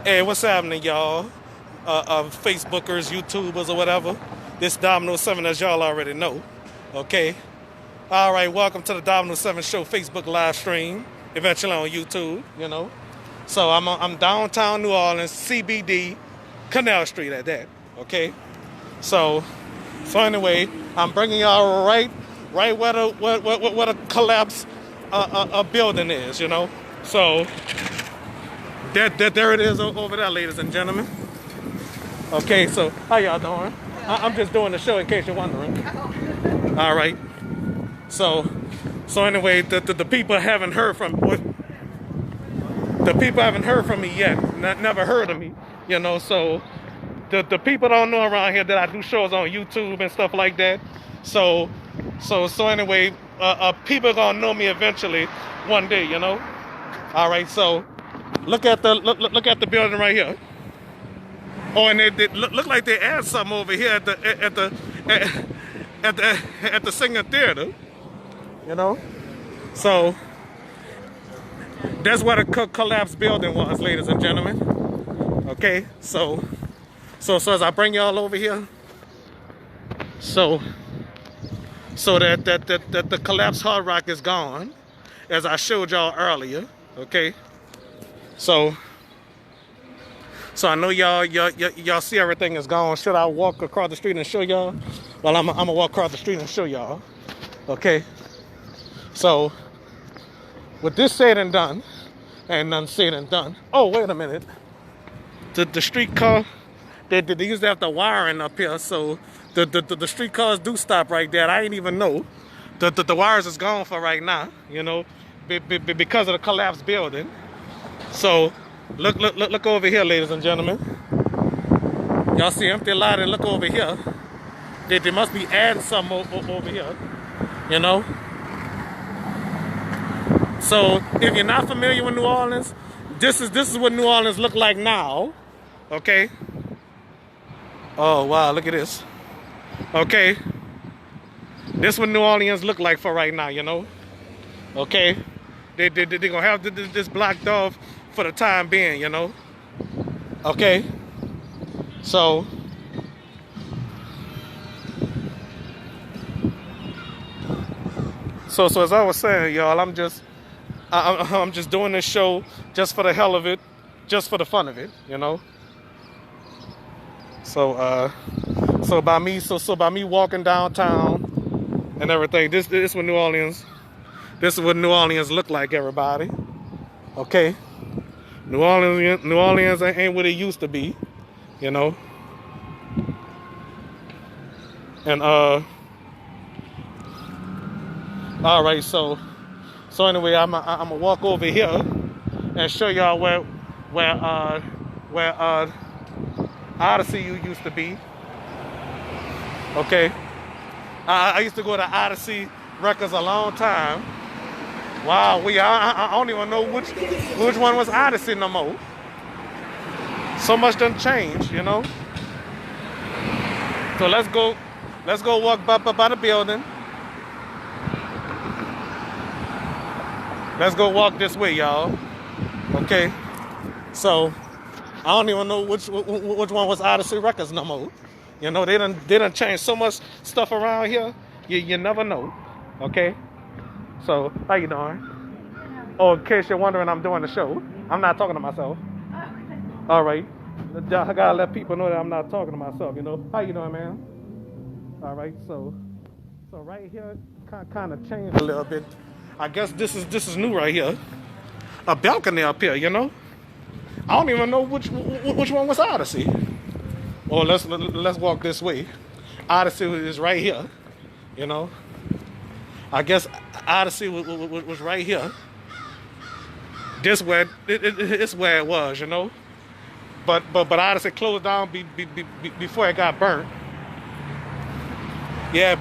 Hey, what's happening, y'all? Facebookers, YouTubers, or whatever. This Domino 7, as y'all already know. Okay. All right, welcome to the Domino 7 Show Facebook live stream. Eventually on YouTube. So I'm downtown New Orleans, CBD, Canal Street at that. Okay. So anyway, I'm bringing y'all right where the collapse building is. So there it is over there, ladies and gentlemen. Okay, so how y'all doing? I'm just doing the show in case you're wondering. All right. So anyway, the people haven't heard from the people haven't heard from me yet. Never heard of me. So the people don't know around here that I do shows on YouTube and stuff like that. So anyway, people gonna know me eventually one day. All right. So look at the building right here. Oh, and they look like they add something over here at the Singer Theater. So that's where the collapsed building was, ladies and gentlemen. Okay, so as I bring y'all over here, so that the collapsed Hard Rock is gone, as I showed y'all earlier. Okay, so I know y'all see everything is gone. Should I walk across the street and show y'all? Well, I'm gonna walk across the street and show y'all. Okay. So with this said and done, and none said and done. Oh, wait a minute. The streetcar, they used to have the wiring up here, so the streetcars do stop right there. I ain't even know. The wires is gone for right now. Because of the collapsed building. So look over here, ladies and gentlemen. Y'all see empty lot, and look over here. They must be adding something over here. So if you're not familiar with New Orleans, this is what New Orleans look like now. Okay. Oh wow, look at this. Okay. This is what New Orleans look like for right now. Okay. They gonna have this blocked off for the time being. Okay. So as I was saying, y'all, I'm just doing this show just for the hell of it, just for the fun of it. So by me walking downtown and everything, this is what New Orleans look like, everybody. Okay. New Orleans ain't what it used to be. And all right, so anyway, I'm gonna walk over here and show y'all where Odyssey used to be. Okay, I used to go to Odyssey Records a long time. Wow, I don't even know which one was Odyssey no more. So much done changed. So let's go walk by the building. Let's go walk this way, y'all. Okay. So I don't even know which one was Odyssey Records no more. They done changed so much stuff around here. You never know. Okay. So how you doing? Oh, in case you're wondering, I'm doing the show. I'm not talking to myself. All right. I gotta let people know that I'm not talking to myself. How you doing, man? All right. So right here kind of changed a little bit. I guess this is new right here. A balcony up here, I don't even know which one was Odyssey. Well, let's walk this way. Odyssey is right here, I guess Odyssey was right here. This where it's where it was, But Odyssey closed down before it got burnt. Yeah,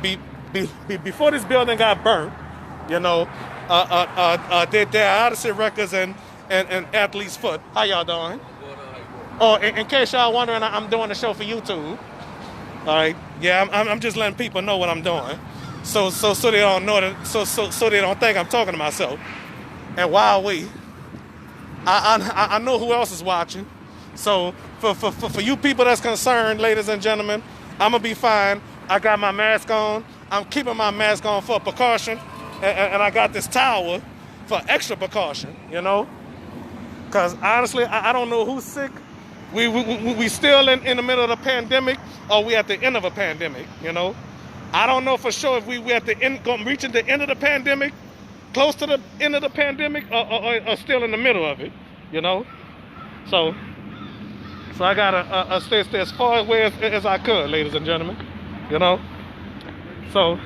before this building got burnt. They're Odyssey Records and Athlete's Foot. How y'all doing? Oh, in case y'all wondering, I'm doing the show for YouTube. All right. Yeah, I'm just letting people know what I'm doing, so they don't know that, so they don't think I'm talking to myself. And while I know who else is watching, So for you people that's concerned, ladies and gentlemen, I'm gonna be fine. I got my mask on. I'm keeping my mask on for precaution, and I got this towel for extra precaution. You know, because honestly, I don't know who's sick. We still in the middle of the pandemic, or we at the end of a pandemic. You know, I don't know for sure if we at the end, reaching the end of the pandemic, close to the end of the pandemic, or still in the middle of it. You know, so I gotta stay as far away as I could, ladies and gentlemen. You know, so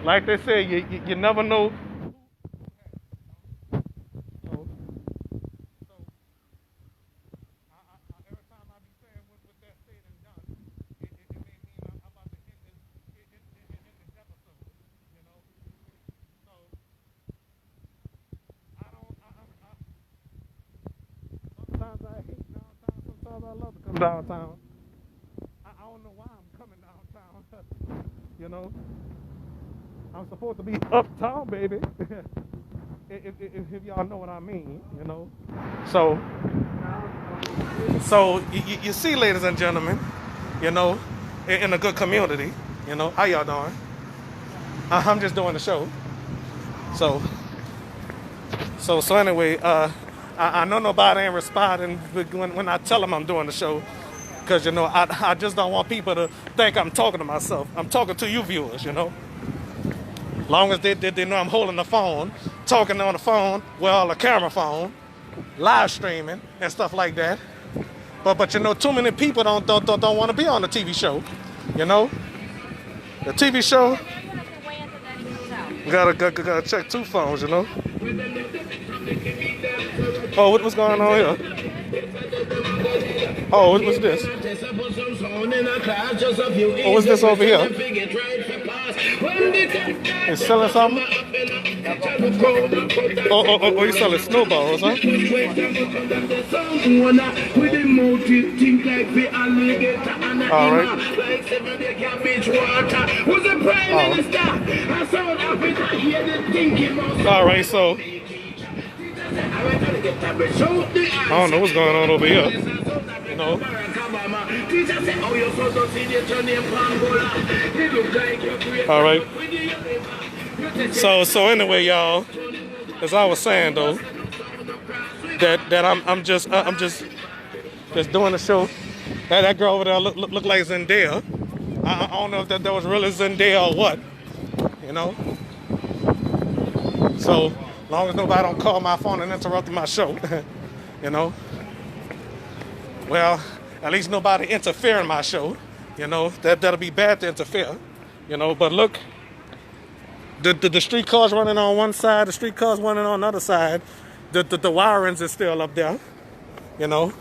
like they say, you never know. Sometimes I hate downtown, sometimes I love to come downtown. I don't know why I'm coming downtown. You know, I'm supposed to be uptown, baby. if y'all know what I mean, you know. So you see, ladies and gentlemen, you know, in a good community, you know, how y'all doing? I'm just doing the show. So anyway, I know nobody ain't responding when I tell them I'm doing the show, because, you know, I just don't want people to think I'm talking to myself. I'm talking to you viewers, you know. Long as they know I'm holding the phone, talking on the phone, well, a camera phone, live streaming and stuff like that. But you know, too many people don't want to be on the TV show, you know. The TV show, gotta check two phones, you know. Oh, what's going on here? Oh, what's this? Oh, what's this over here? It's selling something? Oh, you selling snowballs, huh? All right. All right, so I don't know what's going on over here. You know. All right. So anyway, y'all, as I was saying though, that I'm just doing the show. That girl over there look like Zendaya. I don't know if that was really Zendaya or what. You know. So long as nobody don't call my phone and interrupt my show, you know. Well, at least nobody interfere in my show, you know. That'll be bad to interfere, you know. But look, the street cars running on one side, the street cars running on the other side. The wirings is still up there, you know.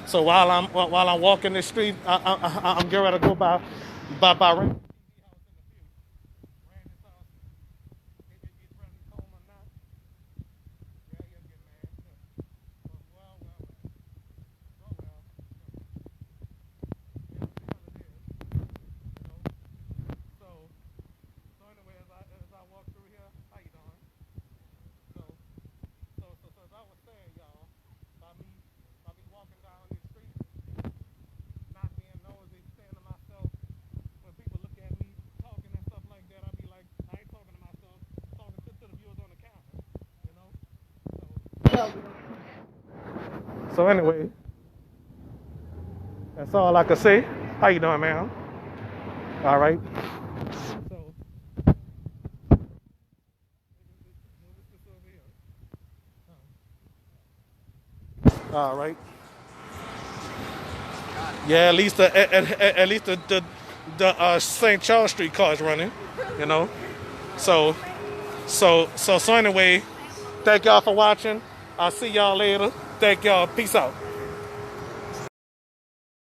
So while I'm walking the street, I'm getting ready to go by. So anyway, that's all I can say. How you doing, man? All right. All right. Yeah, at least the St. Charles Street car is running, you know. So anyway, thank y'all for watching. I'll see y'all later. Thank y'all. Peace out.